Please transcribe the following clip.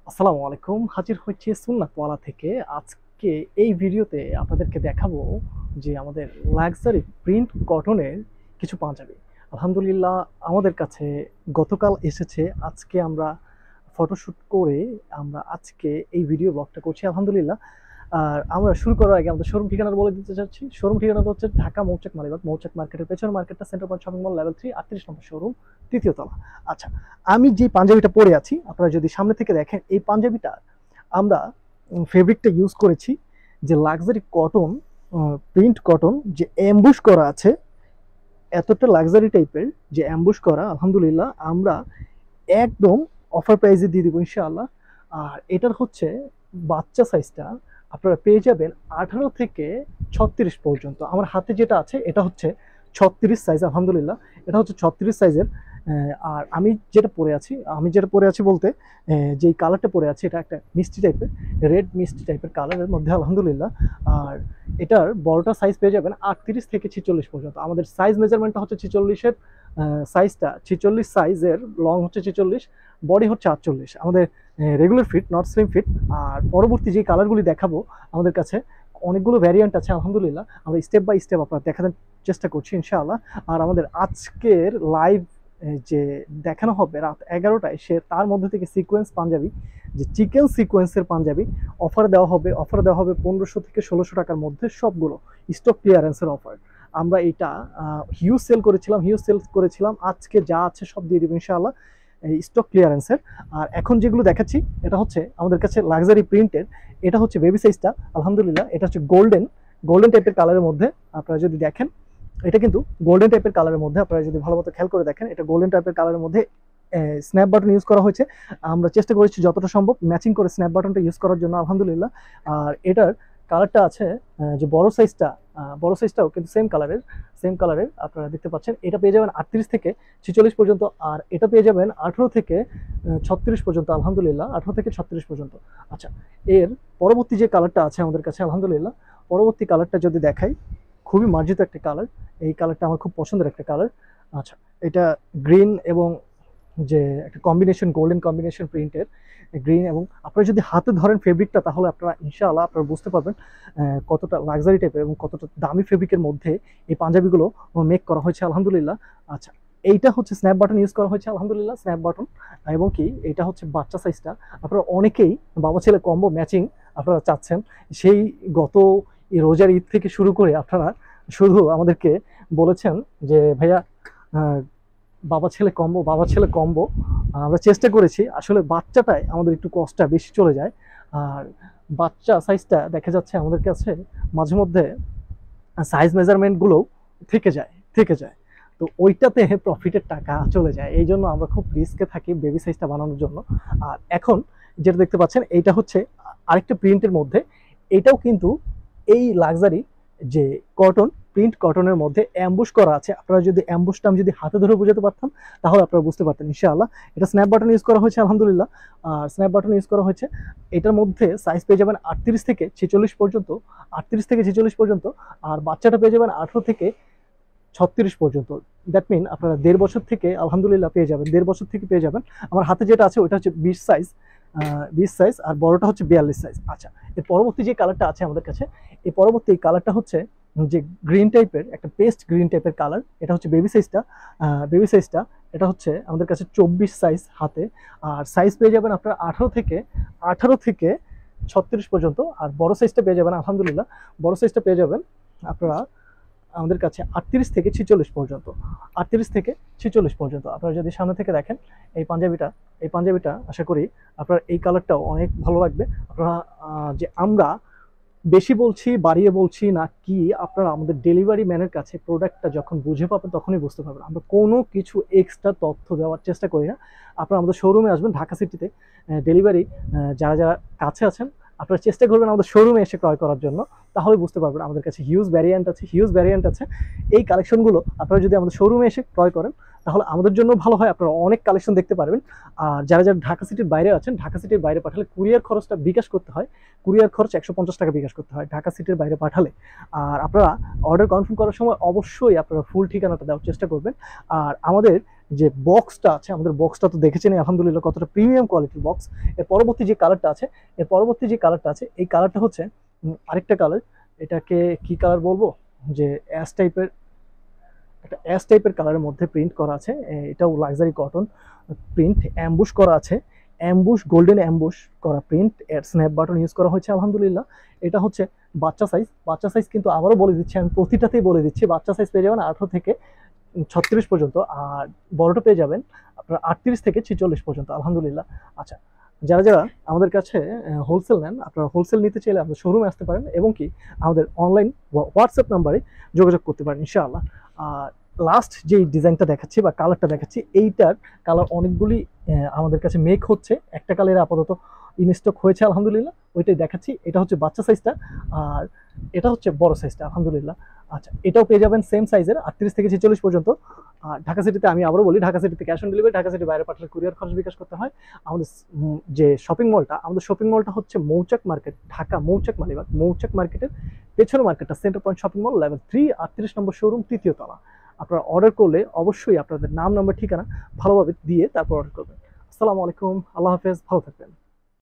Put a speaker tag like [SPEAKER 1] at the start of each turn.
[SPEAKER 1] আসসালামু আলাইকুম। হাজির হয়েছি সুন্নাতওয়ালা থেকে। আজকে এই ভিডিওতে আপনাদেরকে দেখাবো যে আমাদের লাক্সারি প্রিন্ট কটনের কিছু পাঞ্জাবি। আলহামদুলিল্লাহ আমাদের কাছে গতকাল এসেছে। আজকে আমরা ফটোশুট করে আমরা আজকে এই ভিডিও ব্লগটা করছি আলহামদুলিল্লাহ। আর আমরা শুরু করার আগে আমাদের শোরুম ঠিকানা বলে দিতে চাচ্ছি। শোরুম ঠিকানাটা হচ্ছে ঢাকা মৌচাক মালিবাগ, মৌচাক মার্কেটের পেছনের মার্কেটটা centre point shopping mall level 3 38 নম্বর শোরুম, তৃতীয় তলা। আচ্ছা, আমি যে পাঞ্জাবিটা পরে আছি আপনারা যদি সামনে থেকে দেখেন, এই পাঞ্জাবিটা আমরা ফেব্রিকটা ইউজ করেছি যে লাক্সারি কটন, প্রিন্ট কটন যে অ্যাম্বুশ করা আছে, এতটা লাক্সারি টাইপের যে অ্যাম্বুশ করা। আলহামদুলিল্লাহ আমরা একদম অফার প্রাইসে দিয়ে দিব ইনশাআল্লাহ। আর এটার হচ্ছে বাচ্চা সাইজটা আপনারা পেয়ে যাবেন 18 থেকে 36 পর্যন্ত। আমার হাতে যেটা আছে এটা হচ্ছে 36 সাইজ আলহামদুলিল্লাহ। এটা হচ্ছে 36 সাইজের। আর আমি যেটা পরে আছি বলতে যেই কালারটা পরে আছি এটা একটা মিষ্টি টাইপের, রেড মিষ্টি টাইপের কালারের মধ্যে আলহামদুলিল্লাহ। আর এটার বড়টা সাইজ পেয়ে যাবেন 38 থেকে 46 পর্যন্ত। আমাদের সাইজ মেজারমেন্টটা হচ্ছে 46-এর, সাইজটা 46 সাইজের, লং হচ্ছে 46, বডি হচ্ছে 48। আমাদের regular fit, not slim fit. আর পরবর্তী যে কালারগুলি দেখাবো আমাদের কাছে অনেকগুলো ভ্যারিয়েন্ট আছে আলহামদুলিল্লাহ। আমরা স্টেপ বাই স্টেপ আপনার দেখানোর চেষ্টা করছি ইনশাআল্লাহ। আর আমাদের আজকের লাইভ যে দেখানো হবে রাত 11টায়, তার মধ্যে থেকে সিকোয়েন্স পাঞ্জাবি, যে চিকেন সিকোয়েন্সের পাঞ্জাবি অফার দেওয়া হবে 1500 থেকে 1600 টাকার মধ্যে, সবগুলো স্টক ক্লিয়ারেন্সের অফার। আমরা এটা হিউজ সেল করেছিলাম, আজকে যা আছে সব দিয়ে দিব ইনশাআল্লাহ এই স্টক ক্লিয়ারেন্সের। আর এখন যেগুলো দেখাচ্ছি এটা হচ্ছে আমাদের কাছে লাক্সারি প্রিন্টের। এটা হচ্ছে বেবি সাইজটা আলহামদুলিল্লাহ। এটা হচ্ছে গোল্ডেন গোল্ডেন টাইপের কালারের মধ্যে। আপনারা যদি দেখেন এটা কিন্তু গোল্ডেন টাইপের কালারের মধ্যে, আপনারা যদি ভালো মতো খেয়াল করে দেখেন এটা গোল্ডেন টাইপের কালারের মধ্যে স্ন্যাপ বাটন ইউজ করা হয়েছে। আমরা চেষ্টা করেছি যতটা সম্ভব ম্যাচিং করে স্ন্যাপ বাটনটা ইউজ করার জন্য আলহামদুলিল্লাহ। আর এটার কালারটা আছে যে বড় সাইজটাও কিন্তু সেম কালারের আপনারা দেখতে পাচ্ছেন। এটা পেয়ে যাবেন 38 থেকে 46 পর্যন্ত, আর এটা পেয়ে যাবেন 18 থেকে 36 পর্যন্ত আলহামদুলিল্লাহ, 18 থেকে 36 পর্যন্ত। আচ্ছা, এর পরবর্তী যে কালারটা আছে আমাদের কাছে আলহামদুলিল্লাহ, পরবর্তী কালারটা যদি দেখাই, খুবই মার্জিত একটা কালার। এই কালারটা আমার খুব পছন্দের একটা কালার। আচ্ছা, এটা গ্রিন এবং যে একটা কম্বিনেশন, গোল্ডেন কম্বিনেশন প্রিন্টের গ্রিন। এবং আপনারা যদি হাতে ধরেন ফেব্রিকটা তাহলে আপনারা ইনশাআল্লাহ আপনারা বুঝতে পারবেন কতটা লাক্সারি টাইপের এবং কতটা দামি ফেব্রিকের মধ্যে এই পাঞ্জাবিগুলো মেক করা হয়েছে আলহামদুলিল্লাহ। আচ্ছা, এইটা হচ্ছে স্ন্যাপ বাটন ইউজ করা হয়েছে আলহামদুলিল্লাহ, স্ন্যাপ বাটন। এবং কি এটা হচ্ছে বাচ্চা সাইজটা। আপনারা অনেকেই বাবা ছেলে কম্বো ম্যাচিং আপনারা চাচ্ছেন। সেই গত এই রোজার ঈদ থেকে শুরু করে আপনারা শুধু আমাদেরকে বলেছেন যে ভাইয়া বাবা ছেলে কম্বো। আমরা চেষ্টা করেছি, আসলে বাচ্চাটায় আমাদের একটু কষ্টটা বেশি চলে যায়। আর বাচ্চা সাইজটা দেখা যাচ্ছে আমাদের কাছে মাঝে মধ্যে সাইজ মেজারমেন্টগুলো থেকে যায়। তো ওইটাতে প্রফিটের টাকা চলে যায়, এই জন্য আমরা খুব রিস্কে থাকি বেবি সাইজটা বানানোর জন্য। আর এখন যেটা দেখতে পাচ্ছেন এইটা হচ্ছে আরেকটা প্রিন্টের মধ্যে। এটাও কিন্তু এই লাক্সারি যে কটন, প্রিন্ট কটনের মধ্যে অ্যাম্বুশ করা আছে। আপনারা যদি অ্যাম্বুশটা আমি যদি হাতে ধরে বোঝাতে পারতাম তাহলে আপনারা বুঝতে পারতেন ইনশাআল্লাহ। এটা স্ন্যাপ বাটন ইউজ করা হয়েছে আলহামদুলিল্লাহ। আর স্ন্যাপ বাটন ইউজ করা হয়েছে। এটার মধ্যে সাইজ পেয়ে যাবেন 38 থেকে 46 পর্যন্ত, 38 থেকে 46 পর্যন্ত। আর বাচ্চাটা পেয়ে যাবেন 18 থেকে 36 পর্যন্ত। দ্যাট মিন আপনারা 1.5 বছর থেকে আলহামদুলিল্লাহ পেয়ে যাবেন, 1.5 বছর থেকে পেয়ে যাবেন। আমার হাতে যেটা আছে ওটা হচ্ছে 20 সাইজ, আর বড়টা হচ্ছে 42 সাইজ। আচ্ছা, এর পরবর্তী যে কালারটা আছে আমাদের কাছে, এই পরবর্তী কালারটা হচ্ছে যে গ্রিন টাইপের, একটা পেস্ট গ্রিন টাইপের কালার। এটা হচ্ছে বেবি সাইজটা। এটা হচ্ছে আমাদের কাছে 24 সাইজ হাতে। আর সাইজ পেয়ে যাবেন আপনারা 18 থেকে 36 পর্যন্ত। আর বড় সাইজটা পেয়ে যাবেন আলহামদুলিল্লাহ, বড় সাইজটা পেয়ে যাবেন আপনারা আমাদের কাছে 38 থেকে 46 পর্যন্ত। 38 থেকে 46 পর্যন্ত। আপনারা যদি সামনে থেকে দেখেন এই পাঞ্জাবিটা আশা করি আপনার এই কালারটাও অনেক ভালো লাগবে। আপনারা যে আমরা বেশি বলছি, বাড়িয়ে বলছি না কি, আপনারা আমাদের ডেলিভারি ম্যানের কাছে প্রোডাক্টটা যখন বুঝে পাবেন তখনই বুঝতে পারবেন। আমরা কোনো কিছু এক্সট্রা তথ্য দেওয়ার চেষ্টা করি না। আপনারা আমাদের শোরুমে আসবেন ঢাকা সিটিতে। ডেলিভারি যারা যারা কাছে আছেন আপনারা চেষ্টা করবেন আমাদের শোরুমে এসে ক্রয় করার জন্য, তাহলে বুঝতে পারবেন আমাদের কাছে হিউজ ভ্যারিয়েন্ট আছে। এই কালেকশনগুলো আপনারা যদি আমাদের শোরুমে এসে ক্রয় করেন তাহলে আমাদের জন্য ভালো হয়, আপনারা অনেক কালেকশন দেখতে পারবেন। আর যারা যারা ঢাকা সিটির বাইরে আছেন, ঢাকা সিটির বাইরে পাঠালে কুরিয়ার খরচটা বিকাশ করতে হয়। কুরিয়ার খরচ 150 টাকা বিকাশ করতে হয় ঢাকা সিটির বাইরে পাঠালে। আর আপনারা অর্ডার কনফার্ম করার সময় অবশ্যই আপনারা ফুল ঠিকানাটা দেওয়ার চেষ্টা করবেন। আর আমাদের যে বক্সটা আছে, আমাদের বক্সটা তো দেখেছেন আলহামদুলিল্লাহ কতটা প্রিমিয়াম কোয়ালিটির বক্স। এর পরবর্তী যে কালারটা আছে, এই কালারটা হচ্ছে আরেকটা কালার। এটাকে কি কালার বলবো, যে অ্যাশ টাইপের, একটা অ্যাশ টাইপের কালারের মধ্যে প্রিন্ট করা আছে। এটাও লাক্সারি কটন প্রিন্ট, অ্যাম্বুশ করা আছে, অ্যাম্বুশ গোল্ডেন অ্যাম্বুশ করা প্রিন্ট, এর স্ন্যাপ বাটন ইউজ করা হয়েছে আলহামদুলিল্লাহ। এটা হচ্ছে বাচ্চা সাইজ কিন্তু আবারও বলে দিচ্ছি, আমি প্রতিটাতেই বলে দিচ্ছি, বাচ্চা সাইজ পেয়ে যাবেন 18 থেকে 36 পর্যন্ত, আর বড়টা পেয়ে যাবেন আপনার 38 থেকে 46 পর্যন্ত আলহামদুলিল্লাহ। আচ্ছা, যারা যারা আমাদের কাছে হোলসেল নেন, আপনারা হোলসেল নিতে চাইলে আমাদের শোরুমে আসতে পারেন, এবং কি আমাদের অনলাইন হোয়াটসঅ্যাপ নাম্বারে যোগাযোগ করতে পারেন ইনশাআল্লাহ। আর লাস্ট যে ডিজাইনটা দেখাচ্ছি বা কালারটা দেখাচ্ছি, এইটার কালার অনেকগুলি আমাদের কাছে মেক হচ্ছে, একটা কালার আপাতত ইনস্টক হয়েছে আলহামদুলিল্লাহ, ওইটাই দেখাচ্ছি। এটা হচ্ছে বাচ্চা সাইজটা, আর এটা হচ্ছে বড় সাইজটা আলহামদুলিল্লাহ। আচ্ছা, এটাও পেয়ে যাবেন সেম সাইজের 38 থেকে 46 পর্যন্ত। আর ঢাকা সিটিতে আমি আবারও বলি, ঢাকা সিটিতে ক্যাশ অন ডেলিভারি, ঢাকা সিটির বাইরে পাঠালে কুরিয়ার খরচ বিকাশ করতে হয়। আমাদের যে আমাদের শপিং মলটা হচ্ছে মৌচাক মার্কেট, ঢাকা মৌচাক মালিবাগ, মৌচাক মার্কেটের পেছনে মার্কেটটা centre point shopping mall, level 3, 38 নম্বর শোরুম, 3য় তলা। আপনারা অর্ডার করলে অবশ্যই আপনাদের নাম, নাম্বার, ঠিকানা ভালোভাবে দিয়ে তারপর অর্ডার করবেন। আসসালামু আলাইকুম, আল্লাহ হাফেজ, ভালো থাকবেন।